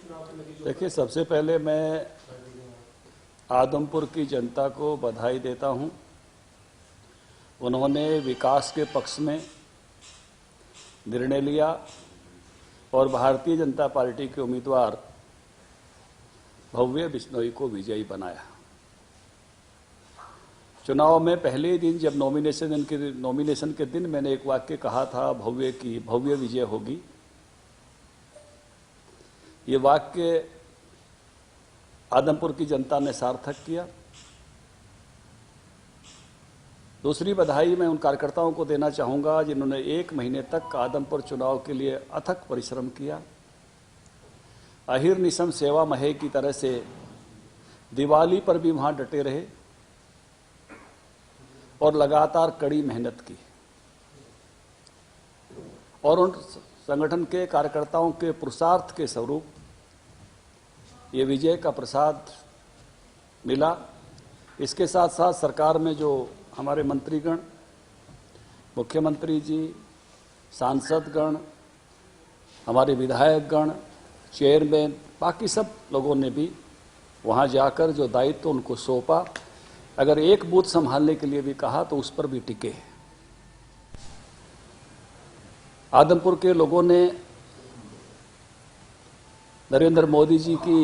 चुनाव के नतीजों? देखिए, सबसे पहले मैं आदमपुर की जनता को बधाई देता हूं। उन्होंने विकास के पक्ष में निर्णय लिया और भारतीय जनता पार्टी के उम्मीदवार भव्य बिश्नोई को विजयी बनाया। चुनाव में पहले ही दिन जब नॉमिनेशन के दिन मैंने एक वाक्य कहा था, भव्य विजय होगी। ये वाक्य आदमपुर की जनता ने सार्थक किया। दूसरी बधाई मैं उन कार्यकर्ताओं को देना चाहूंगा जिन्होंने 1 महीने तक आदमपुर चुनाव के लिए अथक परिश्रम किया। अहिर्निशम सेवा महे की तरह से दिवाली पर भी वहां डटे रहे और लगातार कड़ी मेहनत की और उन संगठन के कार्यकर्ताओं के पुरुषार्थ के स्वरूप ये विजय का प्रसाद मिला। इसके साथ साथ सरकार में जो हमारे मंत्रीगण, मुख्यमंत्री जी, सांसदगण, हमारे विधायकगण, चेयरमैन, बाकी सब लोगों ने भी वहां जाकर जो दायित्व उनको सौंपा, अगर एक बूथ संभालने के लिए भी कहा तो उस पर भी टिके। आदमपुर के लोगों ने नरेंद्र मोदी जी की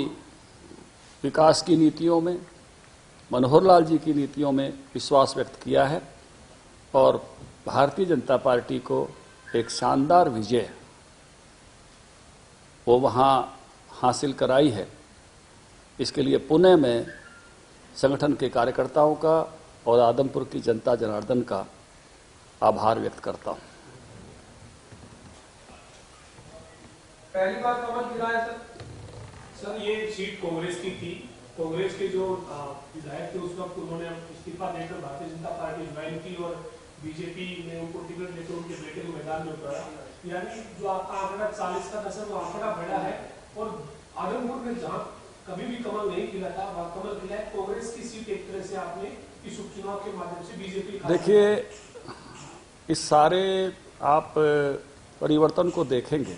विकास की नीतियों में, मनोहर लाल जी की नीतियों में विश्वास व्यक्त किया है और भारतीय जनता पार्टी को एक शानदार विजय वो वहां हासिल कराई है। इसके लिए पुणे में संगठन के कार्यकर्ताओं का और आदमपुर की जनता जनार्दन का आभार व्यक्त करता हूं। पहली बार कमल गिरा है सर, ये सीट कांग्रेस की थी। कांग्रेस के जो विधायक थे उस वक्त उन्होंने इस्तीफा देकर भारतीय जनता पार्टी ज्वाइन की और बीजेपी ने उनको टिकट देकर उनके बेटे को मैदान में उतारा। यानी जो आपका आंकड़ा 40 का दशक वो आंकड़ा बढ़ा है और आदमपुर में जहां कभी भी कमल नहीं खिला था वहां कमल खिला है। कांग्रेस की सीट एक तरह से आपने इस उपचुनाव के माध्यम से बीजेपी। देखिए, इस सारे आप परिवर्तन को देखेंगे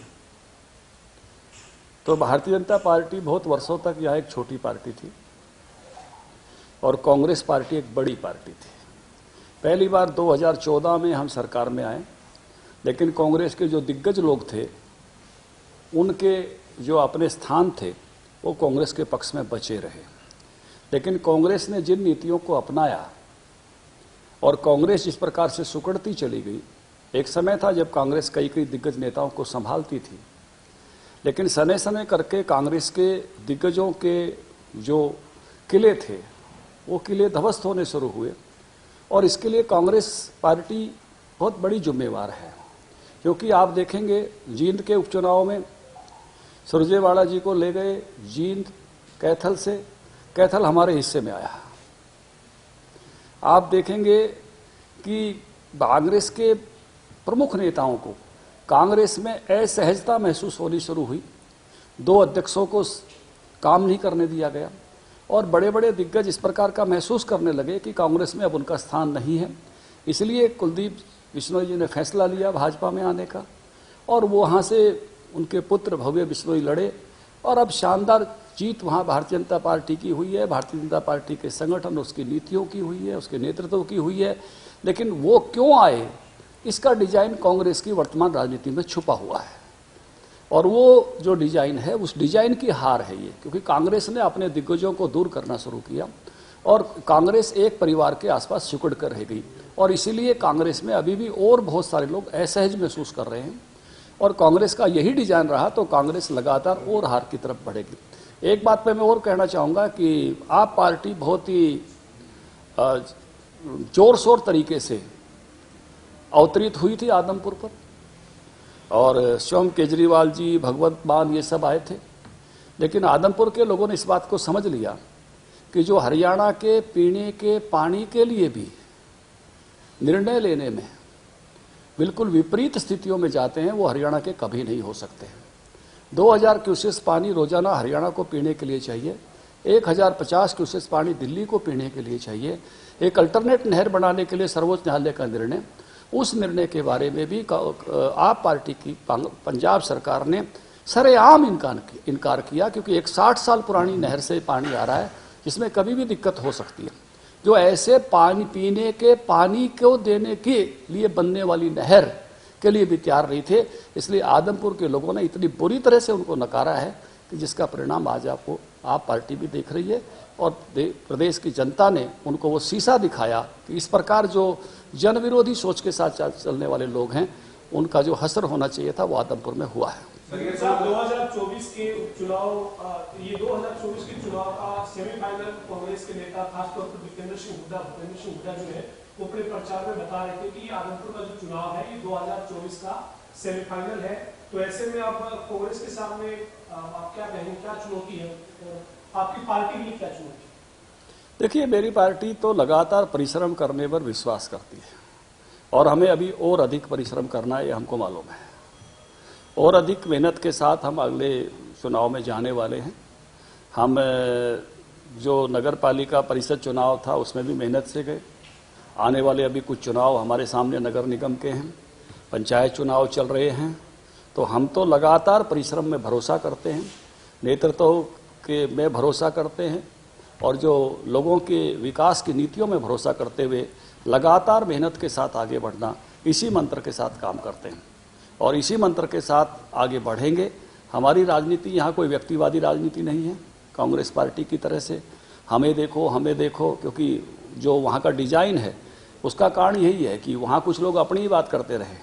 तो भारतीय जनता पार्टी बहुत वर्षों तक यह एक छोटी पार्टी थी और कांग्रेस पार्टी एक बड़ी पार्टी थी। पहली बार 2014 में हम सरकार में आए, लेकिन कांग्रेस के जो दिग्गज लोग थे उनके जो अपने स्थान थे वो कांग्रेस के पक्ष में बचे रहे। लेकिन कांग्रेस ने जिन नीतियों को अपनाया और कांग्रेस जिस प्रकार से सुकड़ती चली गई, एक समय था जब कांग्रेस कई दिग्गज नेताओं को संभालती थी, लेकिन समय समय करके कांग्रेस के दिग्गजों के जो किले थे वो किले ध्वस्त होने शुरू हुए और इसके लिए कांग्रेस पार्टी बहुत बड़ी जिम्मेवार है। क्योंकि आप देखेंगे जींद के उपचुनाव में सुरजेवाला जी को ले गए जींद कैथल से, कैथल हमारे हिस्से में आया। आप देखेंगे कि कांग्रेस के प्रमुख नेताओं को कांग्रेस में असहजता महसूस होनी शुरू हुई। 2 अध्यक्षों को काम नहीं करने दिया गया और बड़े बड़े दिग्गज इस प्रकार का महसूस करने लगे कि कांग्रेस में अब उनका स्थान नहीं है। इसलिए कुलदीप बिश्नोई जी ने फैसला लिया भाजपा में आने का और वो वहाँ से उनके पुत्र भव्य बिश्नोई लड़े और अब शानदार जीत वहाँ भारतीय जनता पार्टी की हुई है। भारतीय जनता पार्टी के संगठन, उसकी नीतियों की हुई है, उसके नेतृत्व की हुई है। लेकिन वो क्यों आए, इसका डिजाइन कांग्रेस की वर्तमान राजनीति में छुपा हुआ है और वो जो डिजाइन है उस डिजाइन की हार है ये। क्योंकि कांग्रेस ने अपने दिग्गजों को दूर करना शुरू किया और कांग्रेस एक परिवार के आसपास सिकुड़ कर रह गई और इसीलिए कांग्रेस में अभी भी और बहुत सारे लोग असहज महसूस कर रहे हैं और कांग्रेस का यही डिजाइन रहा तो कांग्रेस लगातार और हार की तरफ बढ़ेगी। एक बात पे मैं और कहना चाहूँगा कि आप पार्टी बहुत ही जोर शोर तरीके से अवतरित हुई थी आदमपुर पर और स्वयं केजरीवाल जी, भगवंत मान, ये सब आए थे। लेकिन आदमपुर के लोगों ने इस बात को समझ लिया कि जो हरियाणा के पीने के पानी के लिए भी निर्णय लेने में बिल्कुल विपरीत स्थितियों में जाते हैं वो हरियाणा के कभी नहीं हो सकते। 2000 क्यूसेस पानी रोजाना हरियाणा को पीने के लिए चाहिए, 1050 क्यूसेस पानी दिल्ली को पीने के लिए चाहिए। एक अल्टरनेट नहर बनाने के लिए सर्वोच्च न्यायालय का निर्णय, उस निर्णय के बारे में भी आप पार्टी की पंजाब सरकार ने सरेआम इनकार किया, क्योंकि एक 60 साल पुरानी नहर से पानी आ रहा है जिसमें कभी भी दिक्कत हो सकती है। जो ऐसे पानी पीने के पानी को देने के लिए बनने वाली नहर के लिए भी तैयार नहीं थे, इसलिए आदमपुर के लोगों ने इतनी बुरी तरह से उनको नकारा है कि जिसका परिणाम आज आपको आप पार्टी भी देख रही है और प्रदेश की जनता ने उनको वो शीशा दिखाया कि इस प्रकार जो जन विरोधी सोच के साथ चलने वाले लोग हैं उनका जो हसर होना चाहिए था वो आदमपुर में हुआ है। 2024 के उपचुनाव, ये 2024 के चुनाव का सेमीफाइनल कांग्रेस के नेता खासतौर पर भूपेंद्र सिंह हुड्डा जो है वो अपने प्रचार में बता रहे थे कि आदमपुर का जो चुनाव है ये 2024 का सेमीफाइनल है। तो ऐसे में आप कांग्रेस के सामने आप क्या कहेंगे, क्या चुनौती है आपकी पार्टी के लिए, क्या चुनौती? देखिए, मेरी पार्टी तो लगातार परिश्रम करने पर विश्वास करती है और हमें अभी और अधिक परिश्रम करना है, ये हमको मालूम है। और अधिक मेहनत के साथ हम अगले चुनाव में जाने वाले हैं। हम जो नगर पालिका परिषद चुनाव था उसमें भी मेहनत से गए। आने वाले अभी कुछ चुनाव हमारे सामने नगर निगम के हैं, पंचायत चुनाव चल रहे हैं। तो हम तो लगातार परिश्रम में भरोसा करते हैं, नेतृत्व के में भरोसा करते हैं और जो लोगों के विकास की नीतियों में भरोसा करते हुए लगातार मेहनत के साथ आगे बढ़ना, इसी मंत्र के साथ काम करते हैं और इसी मंत्र के साथ आगे बढ़ेंगे। हमारी राजनीति यहाँ कोई व्यक्तिवादी राजनीति नहीं है कांग्रेस पार्टी की तरह से हमें देखो, क्योंकि जो वहाँ का डिजाइन है उसका कारण यही है कि वहाँ कुछ लोग अपनी ही बात करते रहे।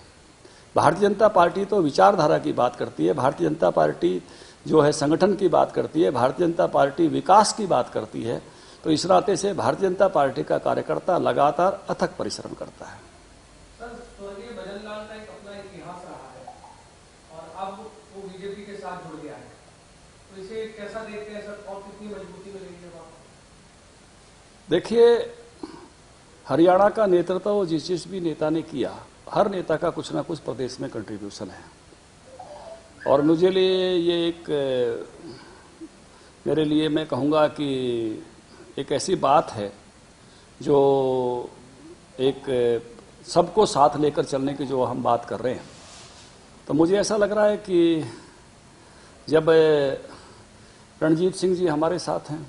भारतीय जनता पार्टी तो विचारधारा की बात करती है, भारतीय जनता पार्टी जो है संगठन की बात करती है, भारतीय जनता पार्टी विकास की बात करती है। तो इस नाते से भारतीय जनता पार्टी का कार्यकर्ता लगातार अथक परिश्रम करता है। सर, स्वर्गीय भजनलाल का एक अपना इतिहास रहा है और अब वो बीजेपी के साथ जुड़ गया है, तो इसे कैसा देखते हैं सर और कितनी मजबूती मिलेगी अब आपको? देखिए, हरियाणा का नेतृत्व जिस भी नेता ने किया, हर नेता का कुछ ना कुछ प्रदेश में कंट्रीब्यूशन है और मुझे लिए ये मेरे लिए मैं कहूँगा कि एक ऐसी बात है जो एक सबको साथ लेकर चलने की जो हम बात कर रहे हैं। तो मुझे ऐसा लग रहा है कि जब रणजीत सिंह जी हमारे साथ हैं,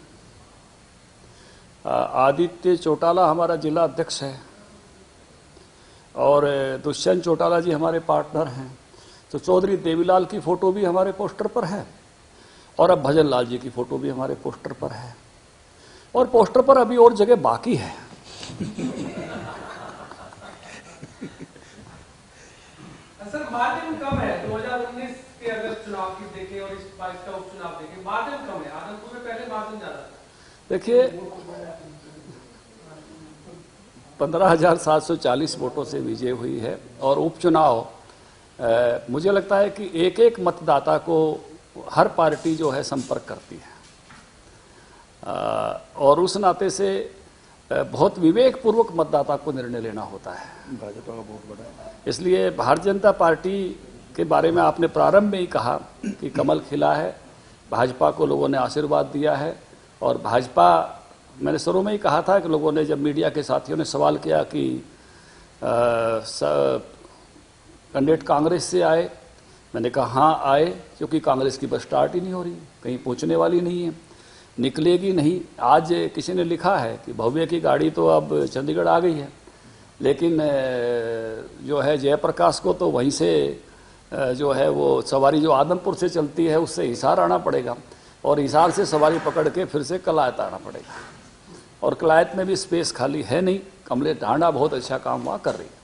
आदित्य चौटाला हमारा जिला अध्यक्ष है और दुष्यंत चौटाला जी हमारे पार्टनर हैं, तो चौधरी देवीलाल की फोटो भी हमारे पोस्टर पर है और अब भजनलाल जी की फोटो भी हमारे पोस्टर पर है और पोस्टर पर अभी और जगह बाकी है। सर, मार्जिन कम है 2019 के अगर चुनाव की देखें और इस बार का उपचुनाव देखें, मार्जिन कम है। आदमपुर में पहले मार्जिन ज्यादा था। देखिए, 15,740 वोटों से विजय हुई है और उपचुनाव मुझे लगता है कि एक एक मतदाता को हर पार्टी जो है संपर्क करती है और उस नाते से बहुत विवेकपूर्वक मतदाता को निर्णय लेना होता है। भाजपा का बहुत बड़ा है, इसलिए भारतीय जनता पार्टी के बारे में आपने प्रारंभ में ही कहा कि कमल खिला है, भाजपा को लोगों ने आशीर्वाद दिया है और भाजपा, मैंने शुरू में ही कहा था कि लोगों ने, जब मीडिया के साथियों ने सवाल किया कि कैंडिडेट कांग्रेस से आए, मैंने कहा हाँ आए, क्योंकि कांग्रेस की बस स्टार्ट ही नहीं हो रही, कहीं पहुंचने वाली नहीं है, निकलेगी नहीं। आज किसी ने लिखा है कि भव्य की गाड़ी तो अब चंडीगढ़ आ गई है, लेकिन जो है जयप्रकाश को तो वहीं से जो है वो सवारी जो आदमपुर से चलती है उससे हिसार आना पड़ेगा और हिसार से सवारी पकड़ के फिर से कलायत आना पड़ेगा और कलायत में भी स्पेस खाली है नहीं। कमलेश ढांडा बहुत अच्छा काम वहाँ कर रही है।